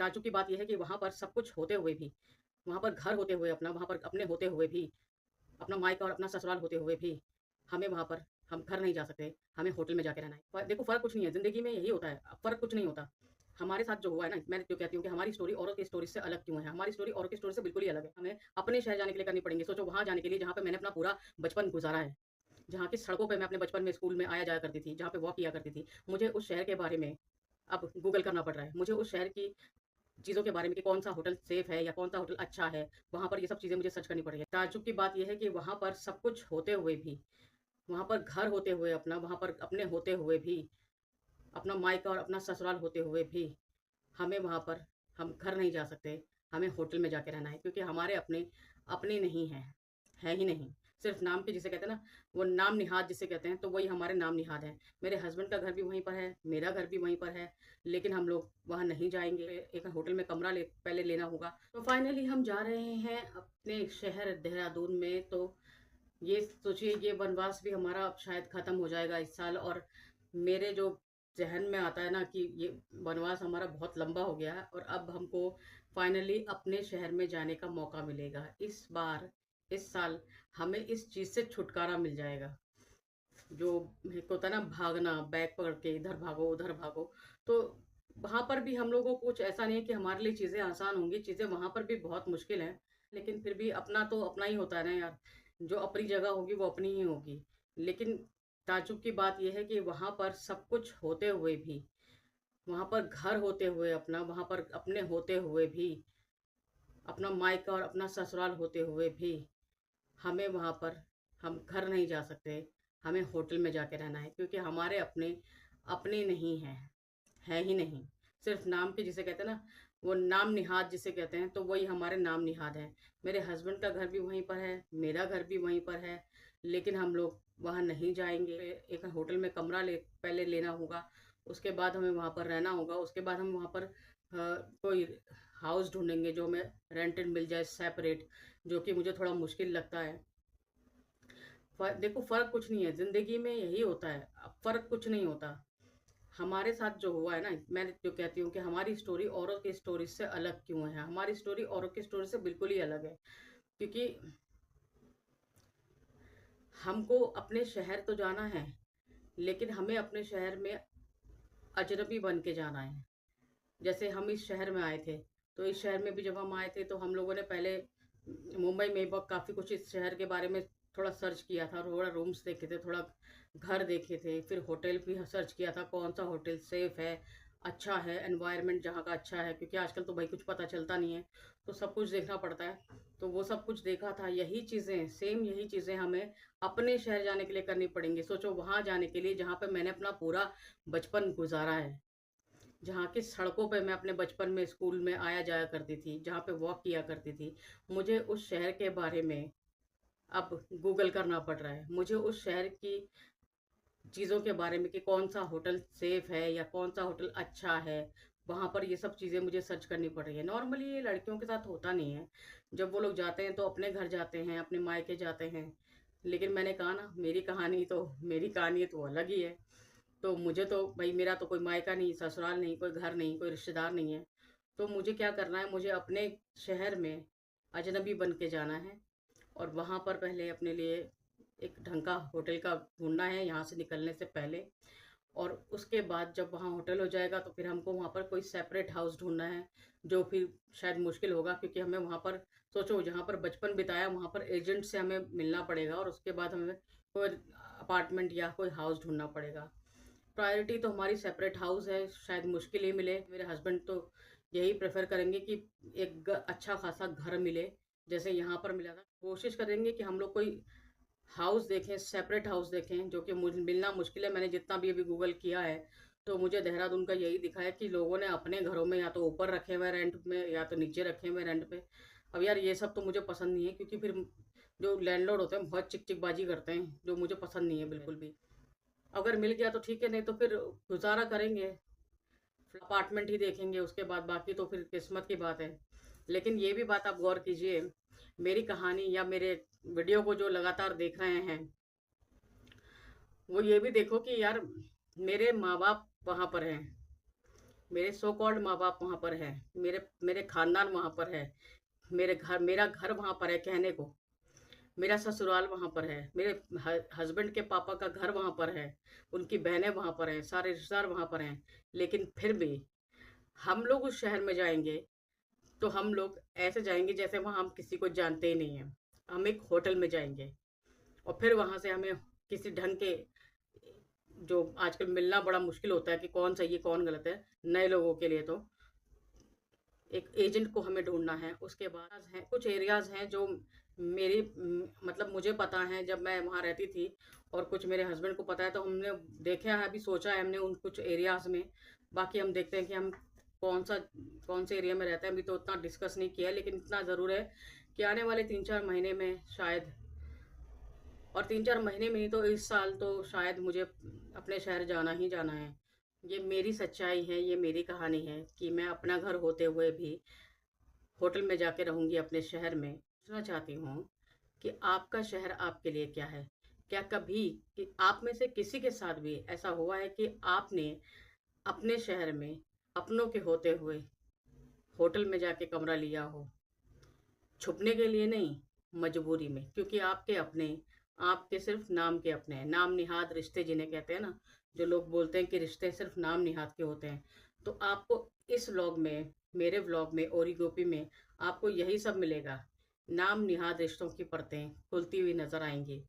ताज्जुब की बात ये है कि वहाँ पर सब कुछ होते हुए भी, वहाँ पर घर होते हुए अपना, वहाँ पर अपने होते हुए भी, अपना मायका और अपना ससुराल होते हुए भी, हमें वहाँ पर हम घर नहीं जा सकते, हमें होटल में जाके रहना है। प देखो फ़र्क कुछ नहीं है, ज़िंदगी में यही होता है, फ़र्क कुछ नहीं होता। हमारे साथ जो हुआ है ना, मैं जो कहती हूँ कि हमारी स्टोरी औरों की स्टोरी से अलग क्यों है? हमारी स्टोरी औरों की स्टोरी से बिल्कुल ही अलग है। हमें अपने शहर जाने के लिए करनी पड़ेंगी। सोचो वहाँ जाने के लिए जहाँ पे मैंने अपना पूरा बचपन गुज़ारा है, जहाँ की सड़कों पे मैं अपने बचपन में स्कूल में आया जाया करती थी, जहाँ पे वॉक किया करती थी। मुझे उस शहर के बारे में अब गूगल करना पड़ रहा है। मुझे उस शहर की चीज़ों के बारे में कि कौन-सा होटल सेफ है या कौन-सा होटल अच्छा है, वहाँ पर ये सब चीज़ें मुझे सर्च करनी पड़ रही है। ताज्जुब की बात ये है कि वहाँ पर सब कुछ होते हुए भी, वहाँ पर घर होते हुए अपना, वहाँ पर अपने होते हुए भी, अपना मायका और अपना ससुराल होते हुए भी, हमें वहाँ पर हम घर नहीं जा सकते, हमें होटल में जाके रहना है क्योंकि हमारे अपने, अपने नहीं हैं, है ही नहीं। सिर्फ़ नाम के जिसे कहते हैं ना, वो नाम निहाद जिसे कहते हैं, तो वही हमारे नाम निहाद हैं। मेरे हस्बैंड का घर भी वहीं पर है, मेरा घर भी वहीं पर है, लेकिन हम लोग वहाँ नहीं जाएँगे। एक होटल में कमरा ले पहले लेना होगा। तो फाइनली हम जा रहे हैं अपने शहर देहरादून में, तो ये सोचिए ये वनवास भी हमारा अब शायद ख़त्म हो जाएगा इस साल। और मेरे जो ज़हन में आता है ना कि ये वनवास हमारा बहुत लंबा हो गया है और अब हमको फाइनली अपने शहर में जाने का मौका मिलेगा। इस बार, इस साल हमें इस चीज़ से छुटकारा मिल जाएगा। जो एक होता है ना भागना, बैग पकड़ के इधर भागो, उधर भागो, तो वहाँ पर भी हम लोगों को कुछ ऐसा नहीं है कि हमारे लिए चीज़ें आसान होंगी, चीज़ें वहाँ पर भी बहुत मुश्किल हैं। लेकिन फिर भी अपना तो अपना ही होता है ना यार, जो अपनी जगह होगी वो अपनी ही होगी। लेकिन ताज्जुब की बात ये है कि वहाँ पर सब कुछ होते हुए भी, वहाँ पर घर होते हुए अपना, वहाँ पर अपने होते हुए भी, अपना मायका और अपना ससुराल होते हुए भी, हमें वहाँ पर हम घर नहीं जा सकते, हमें होटल में जाके रहना है क्योंकि हमारे अपने, अपने नहीं हैं, है ही नहीं। सिर्फ़ नाम के जिसे कहते हैं ना, वो नाम निहाद जिसे कहते हैं, तो वही हमारे नाम निहाद हैं। मेरे हस्बैंड का घर भी वहीं पर है, मेरा घर भी वहीं पर है, लेकिन हम लोग वहाँ नहीं जाएँगे। एक होटल में कमरा ले पहले लेना होगा, उसके बाद हमें वहाँ पर रहना होगा, उसके बाद हम वहाँ पर कोई हाउस ढूँढेंगे जो हमें रेंटेड मिल जाए सेपरेट, जो कि मुझे थोड़ा मुश्किल लगता है। देखो फ़र्क कुछ नहीं है, ज़िंदगी में यही होता है, अब फ़र्क कुछ नहीं होता। हमारे साथ जो हुआ है ना, मैं जो कहती हूँ कि हमारी स्टोरी औरों की स्टोरी से अलग क्यों है? हमारी स्टोरी औरों की स्टोरी से बिल्कुल ही अलग है, क्योंकि हमको अपने शहर तो जाना है, लेकिन हमें अपने शहर में अजनबी बन के जाना है। जैसे हम इस शहर में आए थे, तो इस शहर में भी जब हम आए थे तो हम लोगों ने पहले मुंबई में ब काफ़ी कुछ इस शहर के बारे में थोड़ा सर्च किया था, थोड़ा रूम्स देखे थे, थोड़ा घर देखे थे, फिर होटल भी सर्च किया था, कौन-सा होटल सेफ़ है, अच्छा है, एनवायरनमेंट जहाँ का अच्छा है, क्योंकि आजकल तो भाई कुछ पता चलता नहीं है, तो सब कुछ देखना पड़ता है। तो वो सब कुछ देखा था, यही चीज़ें, सेम यही चीज़ें हमें अपने शहर जाने के लिए करनी पड़ेंगी। सोचो वहाँ जाने के लिए जहाँ पे मैंने अपना पूरा बचपन गुज़ारा है। जहाँ की सड़कों पे मैं अपने बचपन में स्कूल में आया जाया करती थी, जहाँ पे वॉक किया करती थी, मुझे उस शहर के बारे में अब गूगल करना पड़ रहा है। मुझे उस शहर की चीज़ों के बारे में कि कौन-सा होटल सेफ है या कौन-सा होटल अच्छा है, वहाँ पर ये सब चीज़ें मुझे सर्च करनी पड़ रही है। नॉर्मली ये लड़कियों के साथ होता नहीं है। जब वो लोग जाते हैं तो अपने घर जाते हैं, अपने मायके जाते हैं। लेकिन मैंने कहा ना मेरी कहानी तो अलग ही है। तो मुझे तो भई मेरा तो कोई मायका नहीं, ससुराल नहीं, कोई घर नहीं, कोई रिश्तेदार नहीं है। तो मुझे क्या करना है, मुझे अपने शहर में अजनबी बन के जाना है और वहाँ पर पहले अपने लिए एक ढंग का होटल का ढूँढना है यहाँ से निकलने से पहले। और उसके बाद जब वहाँ होटल हो जाएगा तो फिर हमको वहाँ पर कोई सेपरेट हाउस ढूँढना है, जो फिर शायद मुश्किल होगा क्योंकि हमें वहाँ पर, सोचो जहाँ पर बचपन बिताया वहाँ पर एजेंट से हमें मिलना पड़ेगा और उसके बाद हमें कोई अपार्टमेंट या कोई हाउस ढूँढना पड़ेगा। प्रायोरिटी तो हमारी सेपरेट हाउस है, शायद मुश्किल ही मिले। मेरे हस्बैंड तो यही प्रेफ़र करेंगे कि एक अच्छा खासा घर मिले, जैसे यहाँ पर मिला था। कोशिश करेंगे कि हम लोग कोई हाउस देखें, सेपरेट हाउस देखें, जो कि मिलना मुश्किल है। मैंने जितना भी अभी गूगल किया है, तो मुझे देहरादून का यही दिखा है कि लोगों ने अपने घरों में या तो ऊपर रखे हुए हैं रेंट में या तो नीचे रखे हुए हैं रेंट पे। अब यार ये सब तो मुझे पसंद नहीं है क्योंकि फिर जो लैंडलॉर्ड होते हैं बहुत चिक-चिकबाज़ी करते हैं, जो मुझे पसंद नहीं है बिल्कुल भी। अगर मिल गया तो ठीक है, नहीं तो फिर गुज़ारा करेंगे, अपार्टमेंट ही देखेंगे उसके बाद, बाकी तो फिर किस्मत की बात है। लेकिन ये भी बात आप गौर कीजिए, मेरी कहानी या मेरे वीडियो को जो लगातार देख रहे हैं, वो ये भी देखो कि यार मेरे माँ-बाप वहाँ पर हैं, मेरे सो कॉल्ड माँ-बाप वहाँ पर हैं, मेरे मेरे खानदान वहाँ पर है, मेरा घर वहाँ पर है कहने को, मेरा ससुराल वहाँ पर है, मेरे हस्बैंड के पापा का घर वहाँ पर है, उनकी बहनें वहाँ पर हैं, सारे रिश्तेदार वहाँ पर हैं। लेकिन फिर भी हम लोग उस शहर में जाएँगे, तो हम लोग ऐसे जाएँगे जैसे वहाँ हम किसी को जानते ही नहीं हैं। हम एक होटल में जाएँगे और फिर वहाँ से हमें किसी ढंग के, जो आजकल मिलना बड़ा मुश्किल होता है कि कौन सही है, कौन गलत है, नए लोगों के लिए तो एक एजेंट को हमें ढूँढना है। उसके बाद हैं कुछ एरियाज़ हैं जो मतलब मुझे पता है, जब मैं वहाँ रहती थी और कुछ मेरे हस्बैंड को पता है, तो हमने देखा है, अभी सोचा है हमने उन कुछ एरियाज़ में। बाकी हम देखते हैं कि हम कौन-सा कौन से एरिया में रहते हैं, अभी तो उतना डिस्कस नहीं किया है, लेकिन इतना ज़रूर है कि आने वाले 3-4 महीने में शायद, और 3-4 महीने में ही तो इस साल तो शायद मुझे अपने शहर जाना ही जाना है। ये मेरी सच्चाई है, ये मेरी कहानी है कि मैं अपना घर होते हुए भी होटल में जाके रहूँगी अपने शहर में। पूछना चाहती हूँ कि आपका शहर आपके लिए क्या है? क्या कभी कि आप में से किसी के साथ भी ऐसा हुआ है कि आपने अपने शहर में अपनों के होते हुए होटल में जाके कमरा लिया हो? छुपने के लिए नहीं, मजबूरी में, क्योंकि आपके अपने, आपके सिर्फ नाम के अपने हैं, नाम निहाद रिश्ते जिन्हें कहते हैं ना, जो लोग बोलते हैं कि रिश्ते सिर्फ नाम निहाद के होते हैं। तो आपको इस व्लॉग में, मेरे व्लॉग में, ओरी गोपी में आपको यही सब मिलेगा। नाम निहाद रिश्तों की परतें खुलती हुई नजर आएंगी।